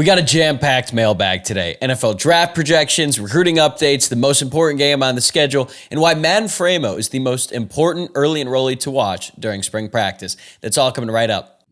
We got a jam-packed mailbag today. NFL draft projections, recruiting updates, the most important game on the schedule, and why Matt Framo is the most important early enrollee to watch during spring practice. That's all coming right up.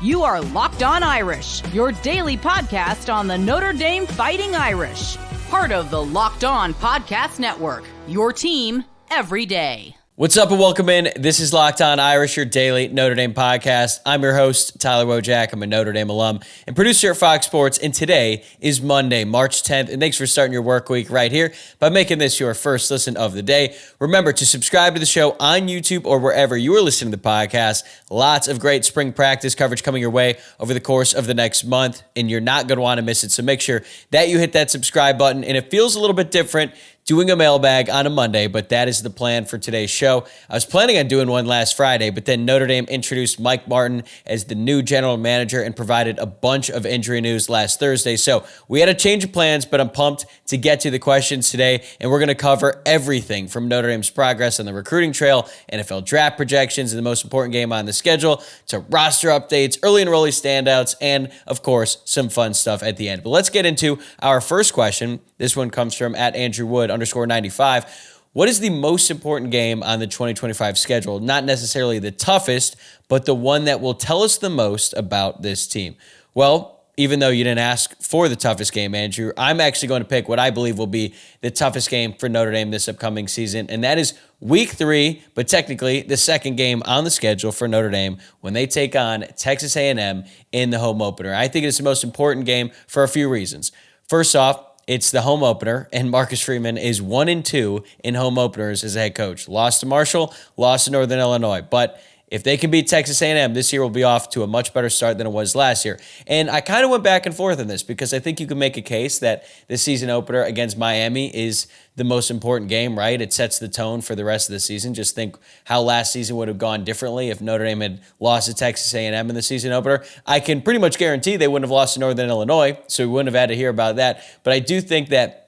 You are Locked On Irish, your daily podcast on the Notre Dame Fighting Irish. Part of the Locked On Podcast Network, your team every day. What's up and welcome in. This is Locked On Irish, your daily Notre Dame podcast. I'm your host, Tyler Wojciak. I'm a Notre Dame alum and producer at Fox Sports, and today is Monday, March 10th, and thanks for starting your work week right here by making this your first listen of the day. Remember to subscribe to the show on YouTube or wherever you are listening to the podcast. Lots of great spring practice coverage coming your way over the course of the next month, and you're not going to want to miss it, so make sure that you hit that subscribe button, and it feels a little bit different doing a mailbag on a Monday, but that is the plan for today's show. I was planning on doing one last Friday, but then Notre Dame introduced Mike Martin as the new general manager and provided a bunch of injury news last Thursday. So we had a change of plans, but I'm pumped to get to the questions today, and we're going to cover everything from Notre Dame's progress on the recruiting trail, NFL draft projections, and the most important game on the schedule, to roster updates, early enrollee standouts, and, of course, some fun stuff at the end. But let's get into our first question. This one comes from @AndrewWood_95. What is the most important game on the 2025 schedule? Not necessarily the toughest, but the one that will tell us the most about this team. Well, even though you didn't ask for the toughest game, Andrew, I'm actually going to pick what I believe will be the toughest game for Notre Dame this upcoming season, and that is Week 3, but technically the second game on the schedule for Notre Dame when they take on Texas A&M in the home opener. I think it's the most important game for a few reasons. First off, it's the home opener, and Marcus Freeman is 1-2 in home openers as a head coach. Lost to Marshall, lost to Northern Illinois. But if they can beat Texas A&M, this year will be off to a much better start than it was last year. And I kind of went back and forth on this because I think you can make a case that the season opener against Miami is the most important game, right? It sets the tone for the rest of the season. Just think how last season would have gone differently if Notre Dame had lost to Texas A&M in the season opener. I can pretty much guarantee they wouldn't have lost to Northern Illinois, so we wouldn't have had to hear about that. But I do think that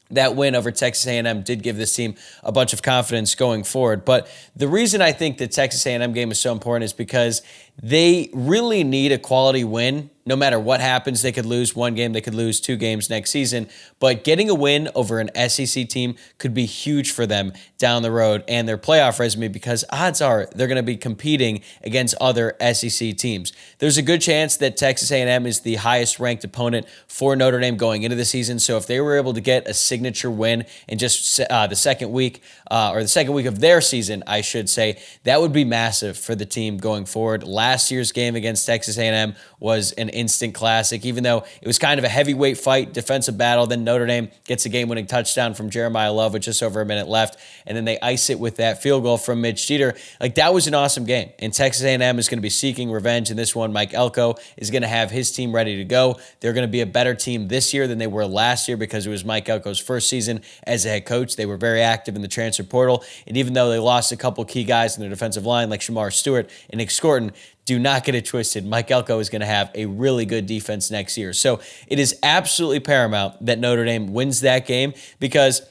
win over Texas A&M did give this team a bunch of confidence going forward. But the reason I think the Texas A&M game is so important is because they really need a quality win. No matter what happens, they could lose one game, they could lose 2 games next season. But getting a win over an SEC team could be huge for them down the road and their playoff resume, because odds are they're going to be competing against other SEC teams. There's a good chance that Texas A&M is the highest ranked opponent for Notre Dame going into the season. So if they were able to get a signature win in just the second week of their season, I should say, that would be massive for the team going forward. Last year's game against Texas A&M was an instant classic, even though it was kind of a heavyweight fight, defensive battle. Then Notre Dame gets a game-winning touchdown from Jeremiah Love with just over a minute left, and then they ice it with that field goal from Mitch Jeter. Like, that was an awesome game, and Texas A&M is going to be seeking revenge in this one. Mike Elko is going to have his team ready to go. They're going to be a better team this year than they were last year because it was Mike Elko's first season as a head coach. They were very active in the transfer portal, and even though they lost a couple key guys in their defensive line like Shamar Stewart and Nick Scorton, do not get it twisted. Mike Elko is going to have a really good defense next year. So it is absolutely paramount that Notre Dame wins that game, because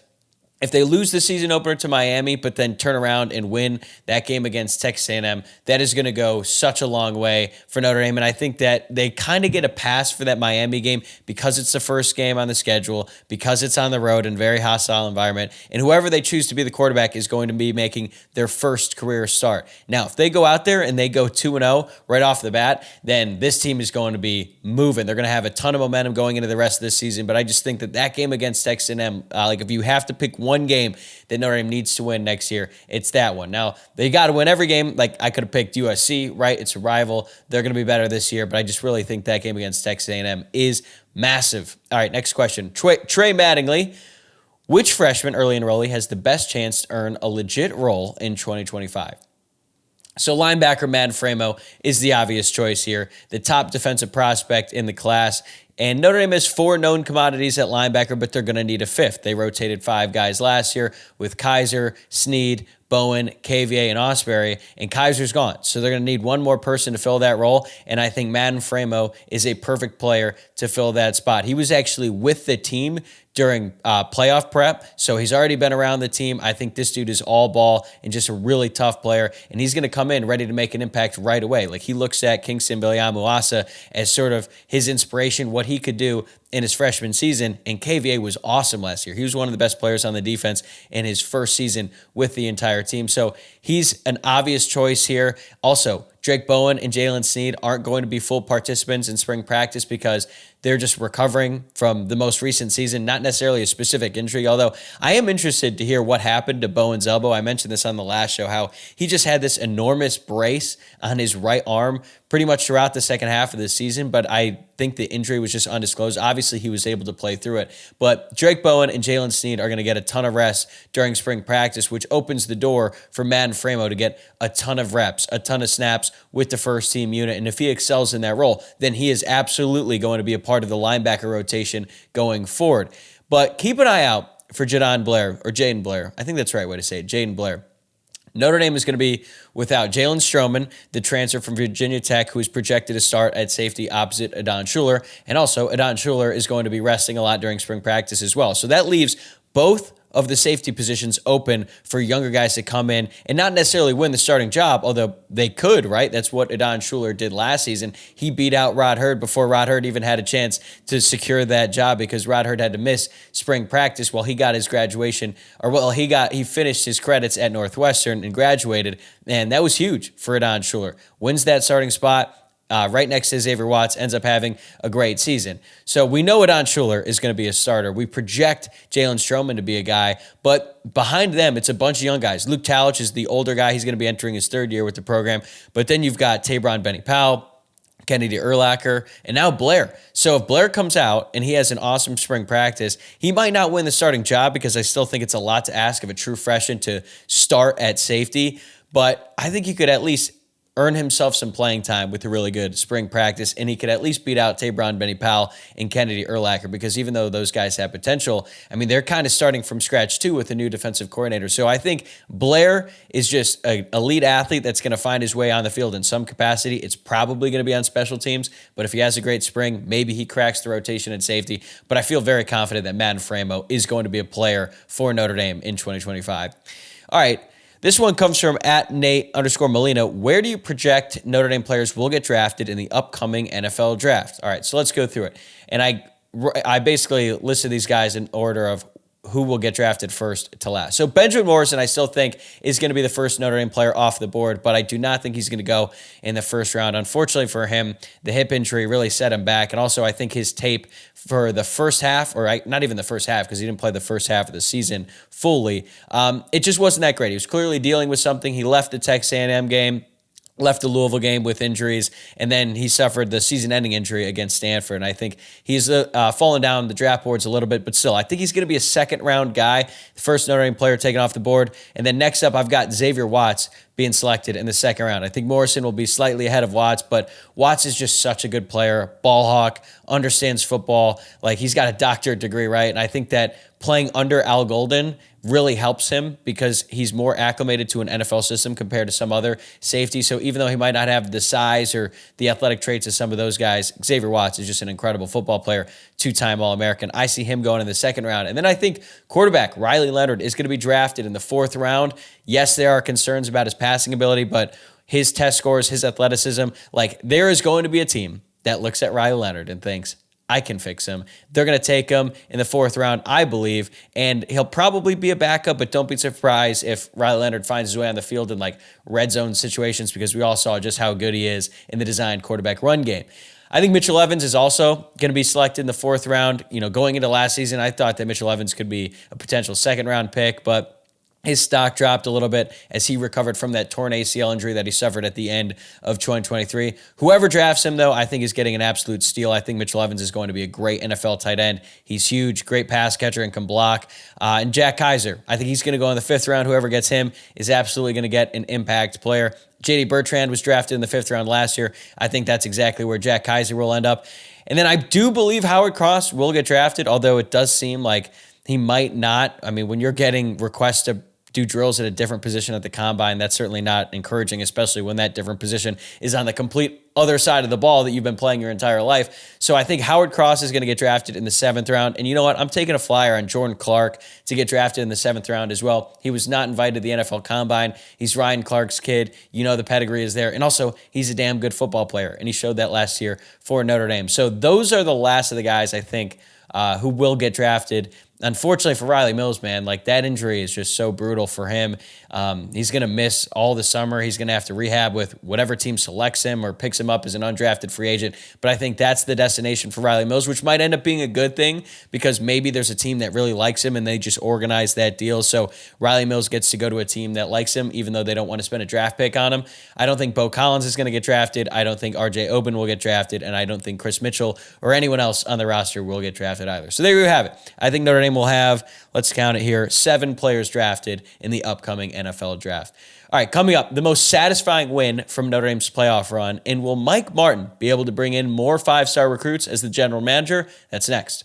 if they lose the season opener to Miami, but then turn around and win that game against Texas A&M, that is going to go such a long way for Notre Dame. And I think that they kind of get a pass for that Miami game because it's the first game on the schedule, because it's on the road in a very hostile environment, and whoever they choose to be the quarterback is going to be making their first career start. Now, if they go out there and they go 2-0 right off the bat, then this team is going to be moving. They're going to have a ton of momentum going into the rest of this season. But I just think that game against Texas A&M, if you have to pick one game that Notre Dame needs to win next year, it's that one. Now, they got to win every game. Like, I could have picked USC, right? It's a rival. They're going to be better this year, but I just really think that game against Texas A&M is massive. All right, next question. Trey Mattingly, which freshman early enrollee has the best chance to earn a legit role in 2025? So linebacker Matt Framo is the obvious choice here, the top defensive prospect in the class. And Notre Dame has 4 known commodities at linebacker, but they're going to need a 5th. They rotated 5 guys last year with Kaiser, Sneed, Bowen, KVA, and Osbury, and Kaiser's gone. So they're going to need one more person to fill that role, and I think Madden Framo is a perfect player to fill that spot. He was actually with the team during playoff prep, so he's already been around the team. I think this dude is all ball and just a really tough player, and he's going to come in ready to make an impact right away. Like, he looks at Kingston Biliamu-Asa as sort of his inspiration, what he could do in his freshman season, and KVA was awesome last year. He was one of the best players on the defense in his first season with the entire team, so he's an obvious choice here. Also, Drake Bowen and Jalen Sneed aren't going to be full participants in spring practice because they're just recovering from the most recent season, not necessarily a specific injury, although I am interested to hear what happened to Bowen's elbow. I mentioned this on the last show, how he just had this enormous brace on his right arm pretty much throughout the second half of the season, but I think the injury was just undisclosed. Obviously, he was able to play through it, but Drake Bowen and Jalen Sneed are going to get a ton of rest during spring practice, which opens the door for Madden Framo to get a ton of reps, a ton of snaps with the first team unit, and if he excels in that role, then he is absolutely going to be a part of the linebacker rotation going forward. But keep an eye out for Jaden Blair, or Jaden Blair. I think that's the right way to say it, Jaden Blair. Notre Dame is going to be without Jalen Stroman, the transfer from Virginia Tech, who is projected to start at safety opposite Adon Schuler. And also, Adon Schuler is going to be resting a lot during spring practice as well. So that leaves both of the safety positions open for younger guys to come in and not necessarily win the starting job, although they could, right? That's what Adon Schuler did last season. He beat out Rod Hurd before Rod Hurd even had a chance to secure that job because Rod Hurd had to miss spring practice while he got his graduation, he finished his credits at Northwestern and graduated, and that was huge for Adon Schuler. Wins that starting spot, right next to Xavier Watts, ends up having a great season. So we know Adon Schuler is going to be a starter. We project Jalen Stroman to be a guy, but behind them, it's a bunch of young guys. Luke Talich is the older guy. He's going to be entering his third year with the program. But then you've got Tabron Benny-Powell, Kennedy Urlacher, and now Blair. So if Blair comes out and he has an awesome spring practice, he might not win the starting job because I still think it's a lot to ask of a true freshman to start at safety. But I think he could at least earn himself some playing time with a really good spring practice, and he could at least beat out Tabron Benny-Powell and Kennedy Urlacher because even though those guys have potential, I mean, they're kind of starting from scratch too with a new defensive coordinator. So I think Blair is just an elite athlete that's going to find his way on the field in some capacity. It's probably going to be on special teams, but if he has a great spring, maybe he cracks the rotation at safety. But I feel very confident that Madden Framo is going to be a player for Notre Dame in 2025. All right. This one comes from @Nate_Molina. Where do you project Notre Dame players will get drafted in the upcoming NFL draft? All right, so let's go through it. And I basically listed these guys in order of who will get drafted first to last. So Benjamin Morrison, I still think, is going to be the first Notre Dame player off the board, but I do not think he's going to go in the first round. Unfortunately for him, the hip injury really set him back. And also, I think his tape for the first half, or not even the first half, because he didn't play the first half of the season fully, it just wasn't that great. He was clearly dealing with something. He left the Texas A&M game, left the Louisville game with injuries, and then he suffered the season-ending injury against Stanford. And I think he's fallen down the draft boards a little bit, but still, I think he's going to be a second-round guy, the first Notre Dame player taken off the board. And then next up, I've got Xavier Watts being selected in the second round. I think Morrison will be slightly ahead of Watts, but Watts is just such a good player, ball hawk, understands football. Like, he's got a doctorate degree, right? And I think that playing under Al Golden really helps him because he's more acclimated to an NFL system compared to some other safeties. So even though he might not have the size or the athletic traits of some of those guys, Xavier Watts is just an incredible football player, two-time All-American. I see him going in the second round. And then I think quarterback Riley Leonard is going to be drafted in the fourth round. Yes, there are concerns about his passing ability, but his test scores, his athleticism, like, there is going to be a team that looks at Riley Leonard and thinks, I can fix him. They're going to take him in the fourth round, I believe, and he'll probably be a backup, but don't be surprised if Riley Leonard finds his way on the field in like red zone situations because we all saw just how good he is in the designed quarterback run game. I think Mitchell Evans is also going to be selected in the fourth round. You know, going into last season, I thought that Mitchell Evans could be a potential second round pick, but his stock dropped a little bit as he recovered from that torn ACL injury that he suffered at the end of 2023. Whoever drafts him, though, I think is getting an absolute steal. I think Mitchell Evans is going to be a great NFL tight end. He's huge, great pass catcher, and can block. And Jack Kaiser, I think he's going to go in the fifth round. Whoever gets him is absolutely going to get an impact player. J.D. Bertrand was drafted in the fifth round last year. I think that's exactly where Jack Kaiser will end up. And then I do believe Howard Cross will get drafted, although it does seem like he might not. I mean, when you're getting requests to do drills at a different position at the combine. That's certainly not encouraging, especially when that different position is on the complete other side of the ball that you've been playing your entire life. So I think Howard Cross is going to get drafted in the 7th round. And you know what? I'm taking a flyer on Jordan Clark to get drafted in the 7th round as well. He was not invited to the NFL Combine. He's Ryan Clark's kid. You know the pedigree is there. And also, he's a damn good football player. And he showed that last year for Notre Dame. So those are the last of the guys, I think, who will get drafted. Unfortunately for Riley Mills, man, like that injury is just so brutal for him. He's going to miss all the summer. He's going to have to rehab with whatever team selects him or picks him up as an undrafted free agent. But I think that's the destination for Riley Mills, which might end up being a good thing because maybe there's a team that really likes him and they just organize that deal. So Riley Mills gets to go to a team that likes him, even though they don't want to spend a draft pick on him. I don't think Bo Collins is going to get drafted. I don't think RJ Oben will get drafted. And I don't think Chris Mitchell or anyone else on the roster will get drafted either. So there you have it. I think Notre Dame will have, let's count it here, 7 players drafted in the upcoming NFL draft. All right, coming up, the most satisfying win from Notre Dame's playoff run. And will Mike Martin be able to bring in more 5-star recruits as the general manager? That's next.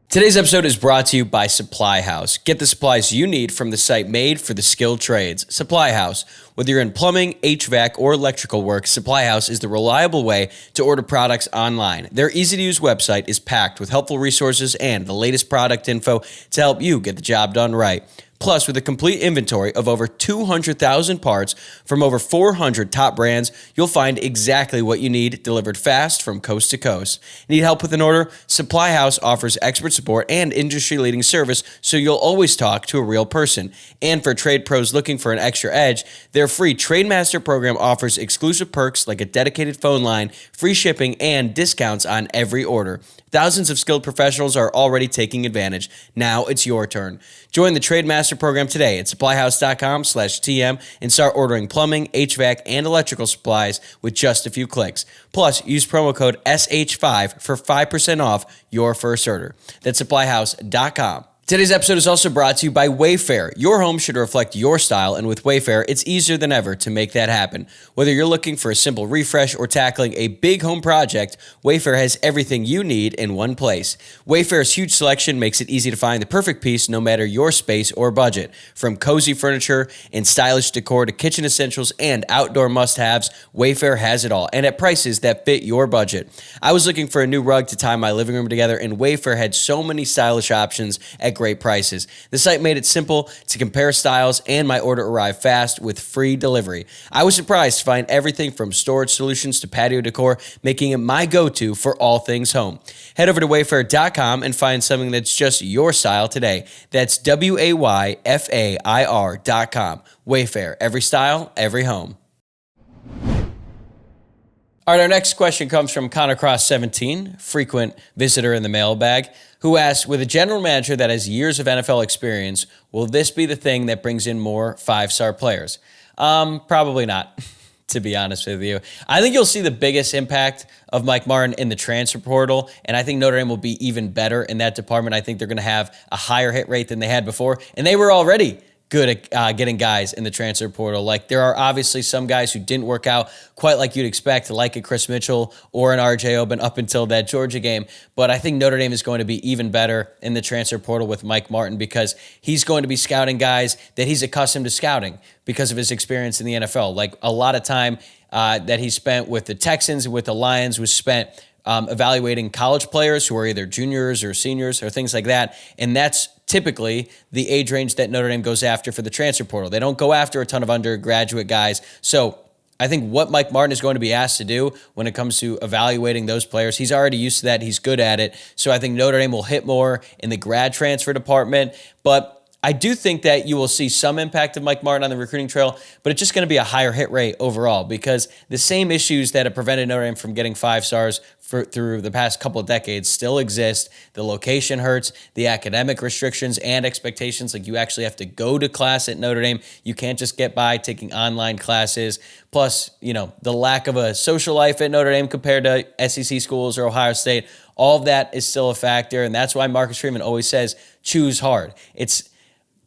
Today's episode is brought to you by Supply House. Get the supplies you need from the site made for the skilled trades. Supply House. Whether you're in plumbing, HVAC, or electrical work, Supply House is the reliable way to order products online. Their easy-to-use website is packed with helpful resources and the latest product info to help you get the job done right. Plus, with a complete inventory of over 200,000 parts from over 400 top brands, you'll find exactly what you need delivered fast from coast to coast. Need help with an order? Supply House offers expert support and industry-leading service, so you'll always talk to a real person. And for trade pros looking for an extra edge, their free Trademaster program offers exclusive perks like a dedicated phone line, free shipping, and discounts on every order. Thousands of skilled professionals are already taking advantage. Now it's your turn. Join the Trademaster program today at supplyhouse.com/TM and start ordering plumbing, HVAC, and electrical supplies with just a few clicks. Plus, use promo code SH5 for 5% off your first order. That's supplyhouse.com. Today's episode is also brought to you by WayFair. Your home should reflect your style, and with WayFair, it's easier than ever to make that happen. Whether you're looking for a simple refresh or tackling a big home project, WayFair has everything you need in one place. WayFair's huge selection makes it easy to find the perfect piece no matter your space or budget. From cozy furniture and stylish decor to kitchen essentials and outdoor must-haves, Wayfair has it all, and at prices that fit your budget. I was looking for a new rug to tie my living room together, and Wayfair had so many stylish options at great prices. The site made it simple to compare styles, and my order arrived fast with free delivery. I was surprised to find everything from storage solutions to patio decor, making it my go-to for all things home. Head over to wayfair.com and find something that's just your style today. That's WAYFAIR.com. Wayfair, every style, every home. All right, our next question comes from Connor Cross 17, frequent visitor in the mailbag, who asks, with a general manager that has years of NFL experience, will this be the thing that brings in more 5-star players? Probably not, to be honest with you. I think you'll see the biggest impact of Mike Martin in the transfer portal, and I think Notre Dame will be even better in that department. I think they're going to have a higher hit rate than they had before, and they were already good at getting guys in the transfer portal. Like, there are obviously some guys who didn't work out quite like you'd expect, like a Chris Mitchell or an RJ Oben up until that Georgia game. But I think Notre Dame is going to be even better in the transfer portal with Mike Martin because he's going to be scouting guys that he's accustomed to scouting because of his experience in the NFL. Like, a lot of time that he spent with the Texans and with the Lions was spent evaluating college players who are either juniors or seniors or things like that. And that's typically the age range that Notre Dame goes after for the transfer portal. They don't go after a ton of undergraduate guys. So I think what Mike Martin is going to be asked to do when it comes to evaluating those players, he's already used to that. He's good at it. So I think Notre Dame will hit more in the grad transfer department. But I do think that you will see some impact of Mike Martin on the recruiting trail, but it's just going to be a higher hit rate overall because the same issues that have prevented Notre Dame from getting 5 stars through the past couple of decades still exist. The location hurts, the academic restrictions and expectations, like you actually have to go to class at Notre Dame. You can't just get by taking online classes. Plus, the lack of a social life at Notre Dame compared to SEC schools or Ohio State. All of that is still a factor, and that's why Marcus Freeman always says, choose hard. It's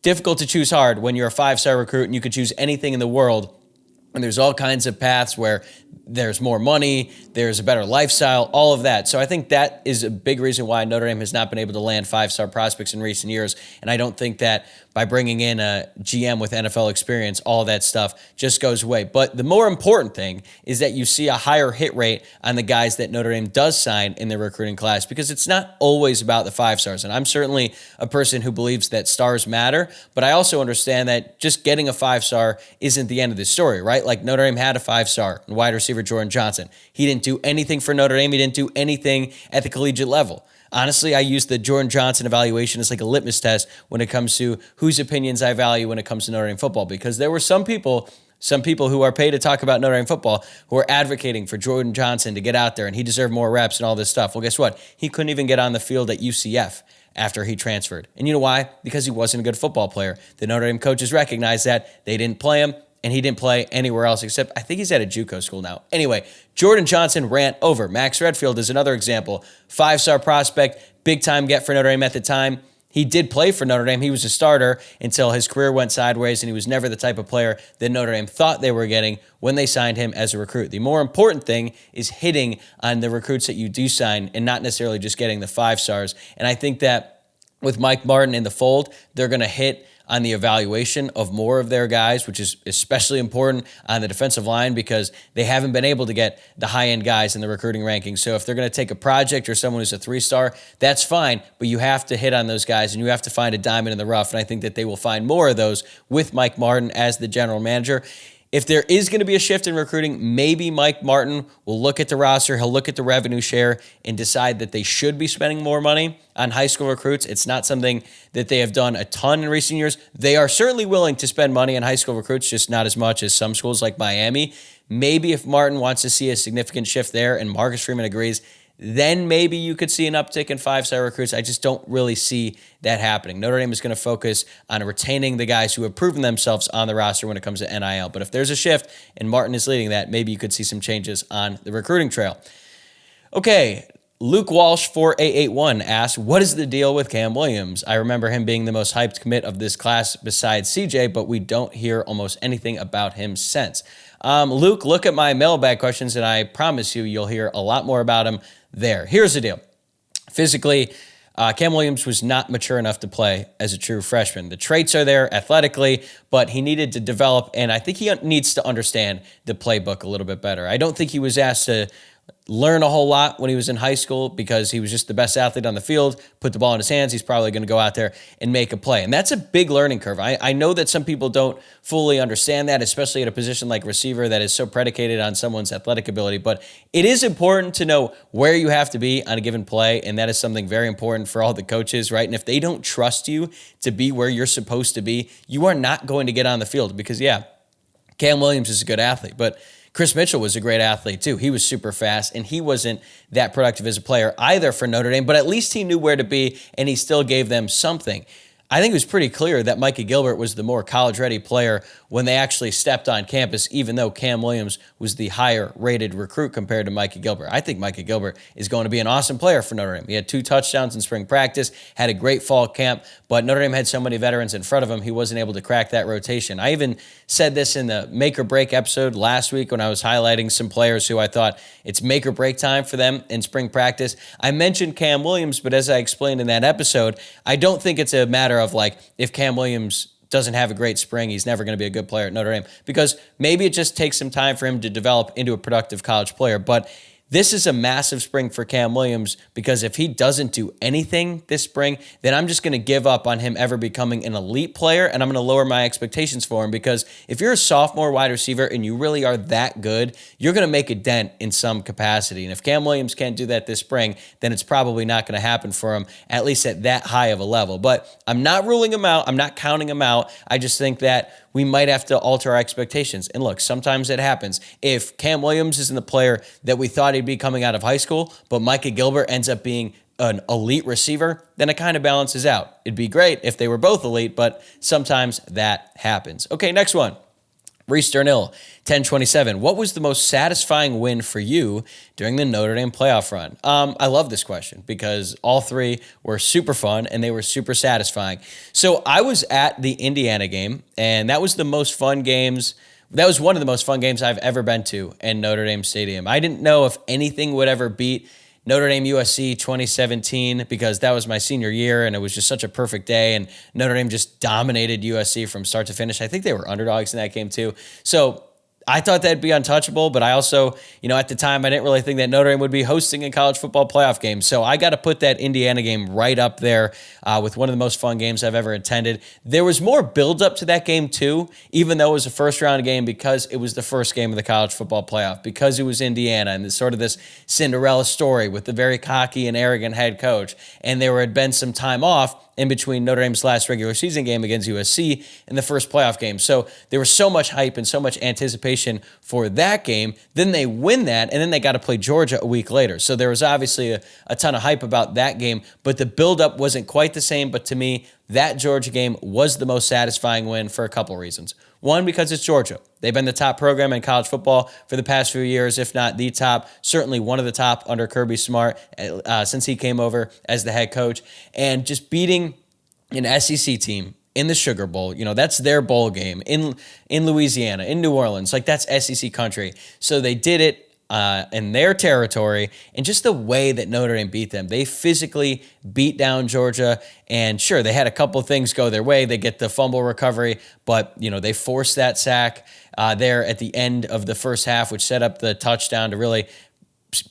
difficult to choose hard when you're a 5-star recruit and you could choose anything in the world. And there's all kinds of paths where there's more money, there's a better lifestyle, all of that. So I think that is a big reason why Notre Dame has not been able to land 5-star prospects in recent years. And I don't think that by bringing in a GM with NFL experience, all that stuff just goes away. But the more important thing is that you see a higher hit rate on the guys that Notre Dame does sign in their recruiting class, because it's not always about the 5 stars. And I'm certainly a person who believes that stars matter, but I also understand that just getting a 5-star isn't the end of the story, right? Like Notre Dame had a 5-star wide receiver, Jordan Johnson. He didn't do anything for Notre Dame. He didn't do anything at the collegiate level. Honestly, I use the Jordan Johnson evaluation as like a litmus test when it comes to whose opinions I value when it comes to Notre Dame football, because there were some people who are paid to talk about Notre Dame football who are advocating for Jordan Johnson to get out there and he deserved more reps and all this stuff. Well, guess what? He couldn't even get on the field at UCF after he transferred. And you know why? Because he wasn't a good football player. The Notre Dame coaches recognized that. They didn't play him, and he didn't play anywhere else except I think he's at a JUCO school now. Anyway, Jordan Johnson ran over. Max Redfield is another example. 5-star prospect, big-time get for Notre Dame at the time. He did play for Notre Dame. He was a starter until his career went sideways, and he was never the type of player that Notre Dame thought they were getting when they signed him as a recruit. The more important thing is hitting on the recruits that you do sign and not necessarily just getting the 5 stars. And I think that with Mike Martin in the fold, they're going to hit on the evaluation of more of their guys, which is especially important on the defensive line because they haven't been able to get the high-end guys in the recruiting rankings. So if they're going to take a project or someone who's a 3-star, that's fine, but you have to hit on those guys and you have to find a diamond in the rough, and I think that they will find more of those with Mike Martin as the general manager. If there is going to be a shift in recruiting, maybe Mike Martin will look at the roster, he'll look at the revenue share and decide that they should be spending more money on high school recruits. It's not something that they have done a ton in recent years. They are certainly willing to spend money on high school recruits, just not as much as some schools like Miami. Maybe if Martin wants to see a significant shift there and Marcus Freeman agrees, then maybe you could see an uptick in 5-star recruits. I just don't really see that happening. Notre Dame is going to focus on retaining the guys who have proven themselves on the roster when it comes to NIL. But if there's a shift and Martin is leading that, maybe you could see some changes on the recruiting trail. Okay, Luke Walsh 4881 asked, what is the deal with Cam Williams? I remember him being the most hyped commit of this class besides CJ, but we don't hear almost anything about him since. Luke, look at my mailbag questions, and I promise you'll hear a lot more about him there. Here's the deal. Physically, Cam Williams was not mature enough to play as a true freshman. The traits are there athletically, but he needed to develop, and I think he needs to understand the playbook a little bit better. I don't think he was asked to learn a whole lot when he was in high school because he was just the best athlete on the field, put the ball in his hands, he's probably going to go out there and make a play. And that's a big learning curve. I know that some people don't fully understand that, especially at a position like receiver that is so predicated on someone's athletic ability. But it is important to know where you have to be on a given play, and that is something very important for all the coaches, right? And if they don't trust you to be where you're supposed to be, you are not going to get on the field because, yeah, Cam Williams is a good athlete, but Chris Mitchell was a great athlete too. He was super fast, and he wasn't that productive as a player either for Notre Dame, but at least he knew where to be, and he still gave them something. I think it was pretty clear that Micah Gilbert was the more college-ready player when they actually stepped on campus, even though Cam Williams was the higher-rated recruit compared to Micah Gilbert. I think Micah Gilbert is going to be an awesome player for Notre Dame. He had 2 touchdowns in spring practice, had a great fall camp, but Notre Dame had so many veterans in front of him, he wasn't able to crack that rotation. I even said this in the Make or Break episode last week when I was highlighting some players who I thought it's make or break time for them in spring practice. I mentioned Cam Williams, but as I explained in that episode, I don't think it's a matter of like if Cam Williams doesn't have a great spring, he's never going to be a good player at Notre Dame, because maybe it just takes some time for him to develop into a productive college player. But this is a massive spring for Cam Williams because if he doesn't do anything this spring, then I'm just going to give up on him ever becoming an elite player, and I'm going to lower my expectations for him because if you're a sophomore wide receiver and you really are that good, you're going to make a dent in some capacity. And if Cam Williams can't do that this spring, then it's probably not going to happen for him, at least at that high of a level. But I'm not ruling him out. I'm not counting him out. I just think that we might have to alter our expectations. And look, sometimes it happens. If Cam Williams isn't the player that we thought he'd be coming out of high school, but Micah Gilbert ends up being an elite receiver, then it kind of balances out. It'd be great if they were both elite, but sometimes that happens. Okay, next one. Reese Sternhill, 1027. What was the most satisfying win for you during the Notre Dame playoff run? I love this question because all 3 were super fun and they were super satisfying. So I was at the Indiana game, and that was the most fun games That was one of the most fun games I've ever been to in Notre Dame Stadium. I didn't know if anything would ever beat Notre Dame USC 2017 because that was my senior year and it was just such a perfect day, and Notre Dame just dominated USC from start to finish. I think they were underdogs in that game too. So I thought that'd be untouchable, but I also, at the time, I didn't really think that Notre Dame would be hosting a college football playoff game. So I got to put that Indiana game right up there with one of the most fun games I've ever attended. There was more build-up to that game, too, even though it was a first-round game because it was the first game of the college football playoff, because it was Indiana and it's sort of this Cinderella story with the very cocky and arrogant head coach. And there had been some time off in between Notre Dame's last regular season game against USC and the first playoff game. So there was so much hype and so much anticipation for that game. Then they win that, and then they got to play Georgia a week later. So there was obviously a ton of hype about that game, but the buildup wasn't quite the same. But to me, that Georgia game was the most satisfying win for a couple reasons. One, because it's Georgia. They've been the top program in college football for the past few years, if not the top, certainly one of the top under Kirby Smart since he came over as the head coach. And just beating an SEC team in the Sugar Bowl, that's their bowl game in Louisiana, in New Orleans, like that's SEC country. So they did it in their territory, and just the way that Notre Dame beat them. They physically beat down Georgia, and sure, they had a couple things go their way. They get the fumble recovery, but they forced that sack there at the end of the first half, which set up the touchdown to really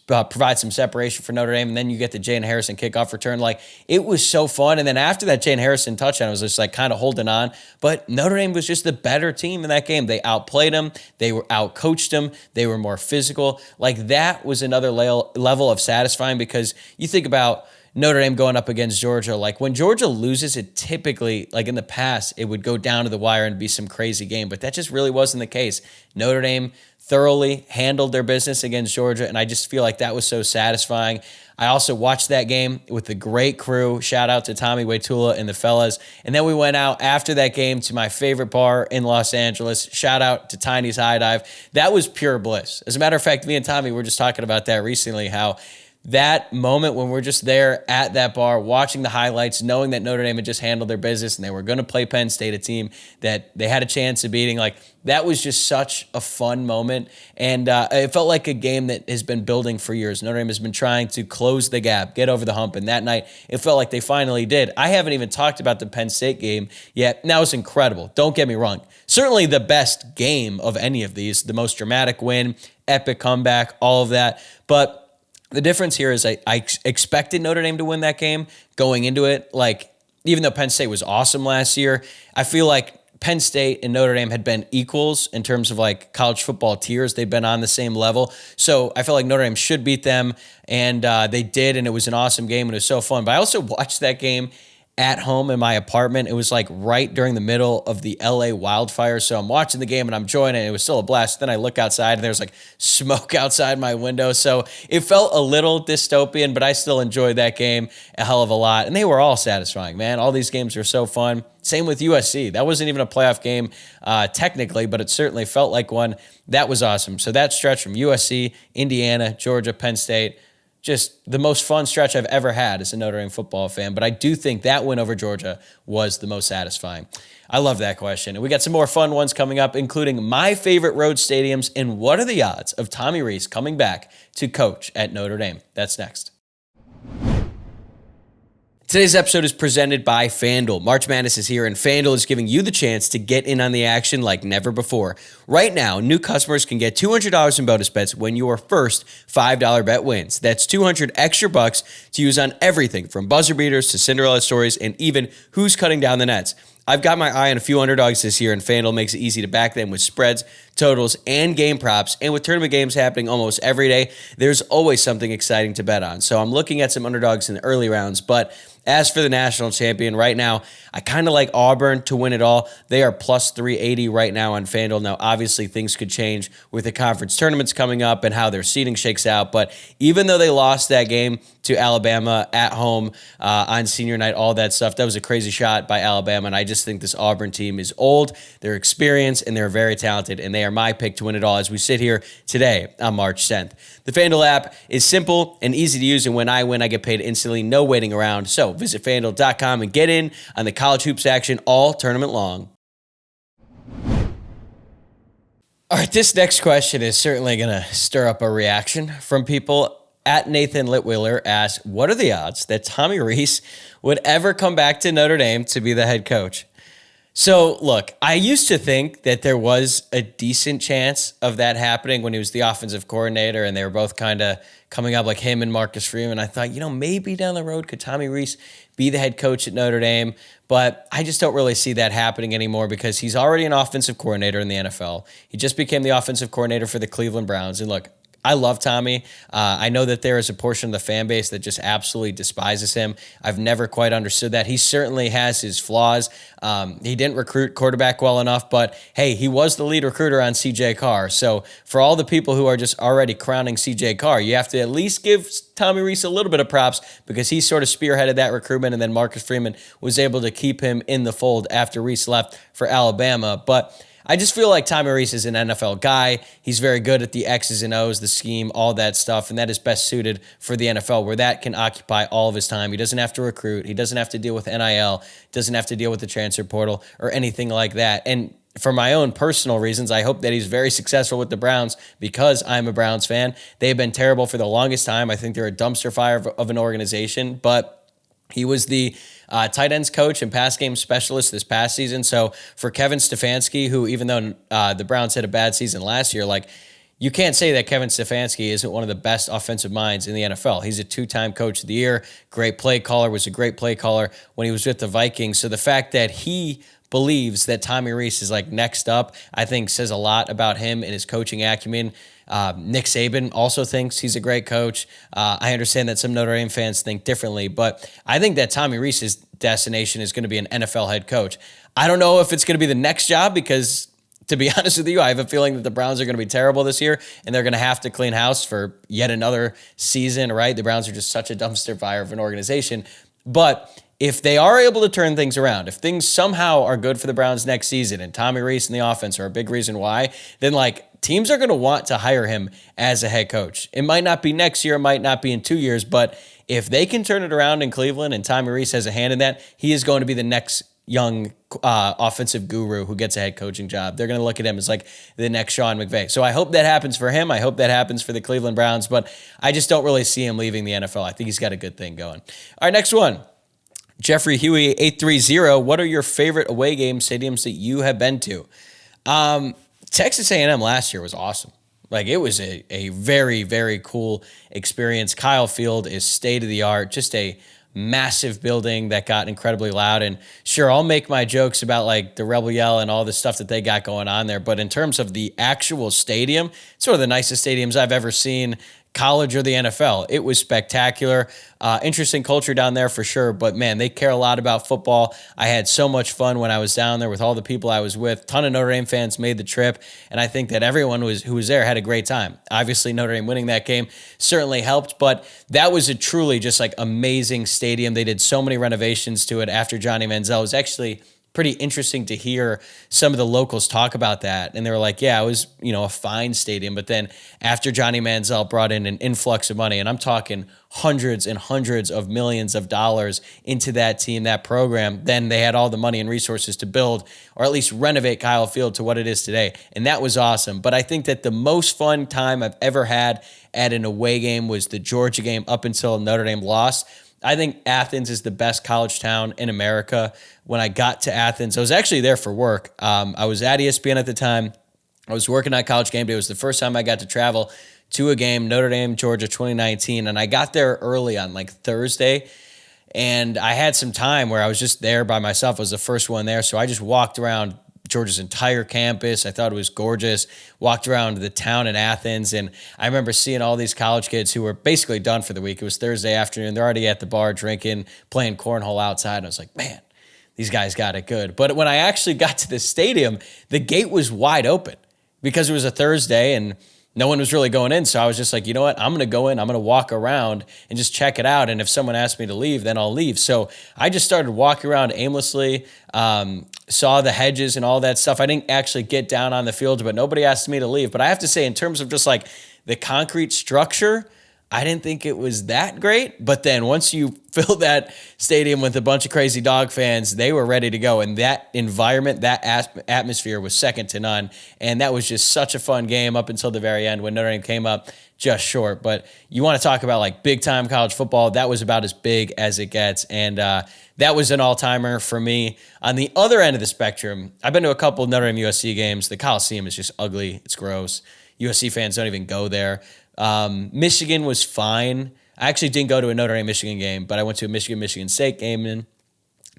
provide some separation for Notre Dame. And then you get the Jane Harrison kickoff return. Like, it was so fun. And then after that Jane Harrison touchdown, I was just like kind of holding on. But Notre Dame was just the better team in that game. They outplayed them. They were outcoached them. They were more physical. Like, that was another level of satisfying, because you think about Notre Dame going up against Georgia. Like, when Georgia loses, it typically, like in the past, it would go down to the wire and be some crazy game. But that just really wasn't the case. Notre Dame thoroughly handled their business against Georgia, and I just feel like that was so satisfying. I also watched that game with the great crew. Shout out to Tommy Rees and the fellas. And then we went out after that game to my favorite bar in Los Angeles. Shout out to Tiny's High Dive. That was pure bliss. As a matter of fact, me and Tommy were just talking about that recently, how that moment when we're just there at that bar watching the highlights, knowing that Notre Dame had just handled their business and they were going to play Penn State, a team that they had a chance of beating, like, that was just such a fun moment. And it felt like a game that has been building for years. Notre Dame has been trying to close the gap, get over the hump, and that night it felt like they finally did. I haven't even talked about the Penn State game yet. That was incredible. Don't get me wrong. Certainly the best game of any of these, the most dramatic win, epic comeback, all of that. But the difference here is I expected Notre Dame to win that game going into it. Like, even though Penn State was awesome last year, I feel like Penn State and Notre Dame had been equals in terms of like college football tiers. They'd been on the same level. So I felt like Notre Dame should beat them, and they did, and it was an awesome game, and it was so fun. But I also watched that game at home in my apartment. It was like right during the middle of the LA wildfires. So I'm watching the game and I'm enjoying it. It was still a blast. Then I look outside and there's like smoke outside my window. So it felt a little dystopian, but I still enjoyed that game a hell of a lot. And they were all satisfying, man. All these games are so fun. Same with USC. That wasn't even a playoff game technically, but it certainly felt like one. That was awesome. So that stretch from USC, Indiana, Georgia, Penn State, just the most fun stretch I've ever had as a Notre Dame football fan. But I do think that win over Georgia was the most satisfying. I love that question. And we got some more fun ones coming up, including my favorite road stadiums and what are the odds of Tommy Rees coming back to coach at Notre Dame. That's next. Today's episode is presented by FanDuel. March Madness is here, and FanDuel is giving you the chance to get in on the action like never before. Right now, new customers can get $200 in bonus bets when your first $5 bet wins. That's $200 extra bucks to use on everything from buzzer beaters to Cinderella stories and even who's cutting down the nets. I've got my eye on a few underdogs this year, and FanDuel makes it easy to back them with spreads, totals, and game props. And with tournament games happening almost every day, there's always something exciting to bet on. So I'm looking at some underdogs in the early rounds, but as for the national champion right now, I kind of like Auburn to win it all. They are plus 380 right now on FanDuel. Now, obviously, things could change with the conference tournaments coming up and how their seeding shakes out. But even though they lost that game to Alabama at home on senior night, all that stuff, that was a crazy shot by Alabama. And I just think this Auburn team is old, they're experienced, and they're very talented. And they are my pick to win it all as we sit here today on March 10th. The FanDuel app is simple and easy to use. And when I win, I get paid instantly, no waiting around. So visit FanDuel.com and get in on the college hoops action all tournament long. All right, this next question is certainly going to stir up a reaction from people. At Nathan Litwiller asks, what are the odds that Tommy Rees would ever come back to Notre Dame to be the head coach? So, look, I used to think that there was a decent chance of that happening when he was the offensive coordinator and they were both kind of coming up, like him and Marcus Freeman. I thought, maybe down the road could Tommy Rees be the head coach at Notre Dame? But I just don't really see that happening anymore because he's already an offensive coordinator in the NFL. He just became the offensive coordinator for the Cleveland Browns. And look, I love Tommy. I know that there is a portion of the fan base that just absolutely despises him. I've never quite understood that. He certainly has his flaws. He didn't recruit quarterback well enough, but hey, he was the lead recruiter on CJ Carr. So for all the people who are just already crowning CJ Carr, you have to at least give Tommy Rees a little bit of props because he sort of spearheaded that recruitment, and then Marcus Freeman was able to keep him in the fold after Rees left for Alabama. But I just feel like Tommy Rees is an NFL guy. He's very good at the X's and O's, the scheme, all that stuff, and that is best suited for the NFL where that can occupy all of his time. He doesn't have to recruit. He doesn't have to deal with NIL, doesn't have to deal with the transfer portal or anything like that. And for my own personal reasons, I hope that he's very successful with the Browns because I'm a Browns fan. They've been terrible for the longest time. I think they're a dumpster fire of an organization, but he was the tight ends coach and pass game specialist this past season. So for Kevin Stefanski, who even though the Browns had a bad season last year, you can't say that Kevin Stefanski isn't one of the best offensive minds in the NFL. He's a two-time coach of the year, great play caller, was a great play caller when he was with the Vikings. So the fact that he believes that Tommy Rees is next up, I think says a lot about him and his coaching acumen. Nick Saban also thinks he's a great coach. I understand that some Notre Dame fans think differently, but I think that Tommy Rees's destination is going to be an NFL head coach. I don't know if it's going to be the next job because, to be honest with you, I have a feeling that the Browns are going to be terrible this year and they're going to have to clean house for yet another season, right? The Browns are just such a dumpster fire of an organization. But if they are able to turn things around, if things somehow are good for the Browns next season and Tommy Rees and the offense are a big reason why, then teams are going to want to hire him as a head coach. It might not be next year, it might not be in 2 years, but if they can turn it around in Cleveland and Tommy Rees has a hand in that, he is going to be the next young offensive guru who gets a head coaching job. They're going to look at him as the next Sean McVay. So I hope that happens for him. I hope that happens for the Cleveland Browns, but I just don't really see him leaving the NFL. I think he's got a good thing going. All right, next one. Jeffrey Huey, 830. What are your favorite away game stadiums that you have been to? Texas A&M last year was awesome. It was a very, very cool experience. Kyle Field is state-of-the-art, just a massive building that got incredibly loud. And sure, I'll make my jokes about the Rebel Yell and all the stuff that they got going on there. But in terms of the actual stadium, it's one of the nicest stadiums I've ever seen, college or the NFL. It was spectacular. Interesting culture down there for sure, but man, they care a lot about football. I had so much fun when I was down there with all the people I was with. Ton of Notre Dame fans made the trip, and I think that everyone who was there had a great time. Obviously, Notre Dame winning that game certainly helped, but that was a truly just amazing stadium. They did so many renovations to it after Johnny Manziel. It was actually pretty interesting to hear some of the locals talk about that. And they were like, yeah, it was, a fine stadium. But then after Johnny Manziel brought in an influx of money, and I'm talking hundreds and hundreds of millions of dollars into that team, that program, then they had all the money and resources to build or at least renovate Kyle Field to what it is today. And that was awesome. But I think that the most fun time I've ever had at an away game was the Georgia game up until Notre Dame lost. I think Athens is the best college town in America. When I got to Athens, I was actually there for work. I was at ESPN at the time. I was working on College Game Day. It was the first time I got to travel to a game, Notre Dame, Georgia, 2019. And I got there early on Thursday. And I had some time where I was just there by myself. I was the first one there. So I just walked around Georgia's entire campus. I thought it was gorgeous. Walked around the town in Athens, and I remember seeing all these college kids who were basically done for the week. It was Thursday afternoon. They're already at the bar drinking, playing cornhole outside. And I was like, man, these guys got it good. But when I actually got to the stadium, the gate was wide open because it was a Thursday and no one was really going in. So I was just like, you know what? I'm going to go in. I'm going to walk around and just check it out. And if someone asks me to leave, then I'll leave. So I just started walking around aimlessly, saw the hedges and all that stuff. I didn't actually get down on the field, but nobody asked me to leave. But I have to say, in terms of just the concrete structure, I didn't think it was that great. But then once you fill that stadium with a bunch of crazy Dog fans, they were ready to go. And that environment, that atmosphere was second to none. And that was just such a fun game up until the very end when Notre Dame came up just short. But you want to talk about like big time college football, that was about as big as it gets. And that was an all-timer for me. On the other end of the spectrum, I've been to a couple of Notre Dame USC games. The Coliseum is just ugly. It's gross. USC fans don't even go there. Michigan was fine. I actually didn't go to a Notre Dame Michigan game, but I went to a Michigan State game, and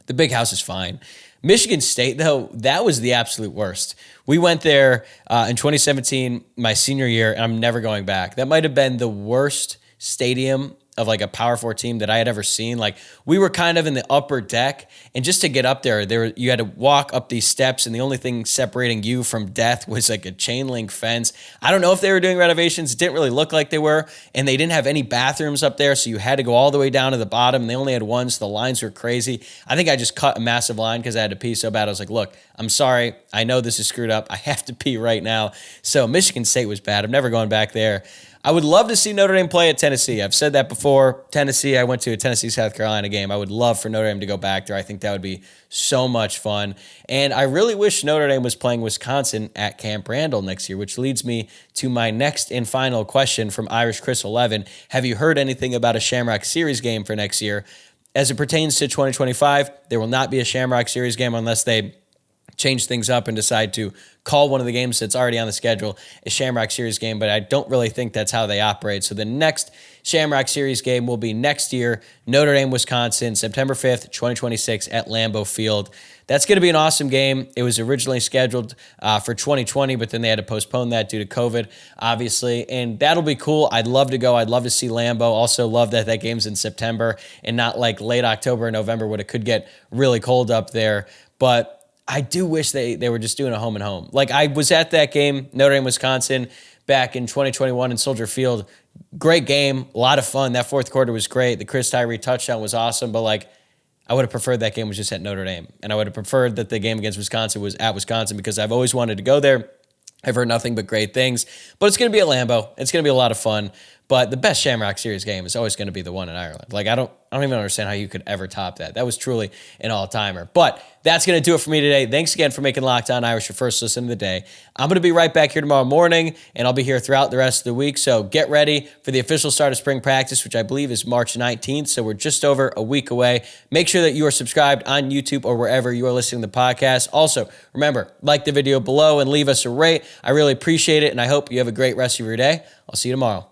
the Big House is fine. Michigan State, though, that was the absolute worst. We went there in 2017, my senior year, and I'm never going back. That might have been the worst stadium of like a Power 4 team that I had ever seen. Like, we were kind of in the upper deck, and just to get up there, you had to walk up these steps, and the only thing separating you from death was like a chain link fence. I don't know if they were doing renovations. It didn't really look like they were, and they didn't have any bathrooms up there, so you had to go all the way down to the bottom, and they only had one, so the lines were crazy. I think I just cut a massive line because I had to pee so bad. I was like, look, I'm sorry. I know this is screwed up. I have to pee right now. So Michigan State was bad. I'm never going back there. I would love to see Notre Dame play at Tennessee. I've said that before. Tennessee, I went to a Tennessee-South Carolina game. I would love for Notre Dame to go back there. I think that would be so much fun. And I really wish Notre Dame was playing Wisconsin at Camp Randall next year, which leads me to my next and final question from Irish Chris 11. Have you heard anything about a Shamrock Series game for next year? As it pertains to 2025, there will not be a Shamrock Series game unless they change things up and decide to call one of the games that's already on the schedule a Shamrock Series game, but I don't really think that's how they operate. So the next Shamrock Series game will be next year, Notre Dame, Wisconsin, September 5th, 2026 at Lambeau Field. That's going to be an awesome game. It was originally scheduled for 2020, but then they had to postpone that due to COVID, obviously, and that'll be cool. I'd love to go. I'd love to see Lambeau. Also love that that game's in September and not like late October or November when it could get really cold up there, but I do wish they were just doing a home and home. Like, I was at that game, Notre Dame, Wisconsin, back in 2021 in Soldier Field. Great game, a lot of fun. That fourth quarter was great. The Chris Tyree touchdown was awesome, but like, I would have preferred that game was just at Notre Dame. And I would have preferred that the game against Wisconsin was at Wisconsin because I've always wanted to go there. I've heard nothing but great things. But it's going to be at Lambeau. It's going to be a lot of fun. But the best Shamrock Series game is always going to be the one in Ireland. Like, I don't even understand how you could ever top that. That was truly an all-timer. But that's going to do it for me today. Thanks again for making Locked On Irish your first listen of the day. I'm going to be right back here tomorrow morning, and I'll be here throughout the rest of the week. So get ready for the official start of spring practice, which I believe is March 19th. So we're just over a week away. Make sure that you are subscribed on YouTube or wherever you are listening to the podcast. Also, remember, like the video below and leave us a rate. I really appreciate it, and I hope you have a great rest of your day. I'll see you tomorrow.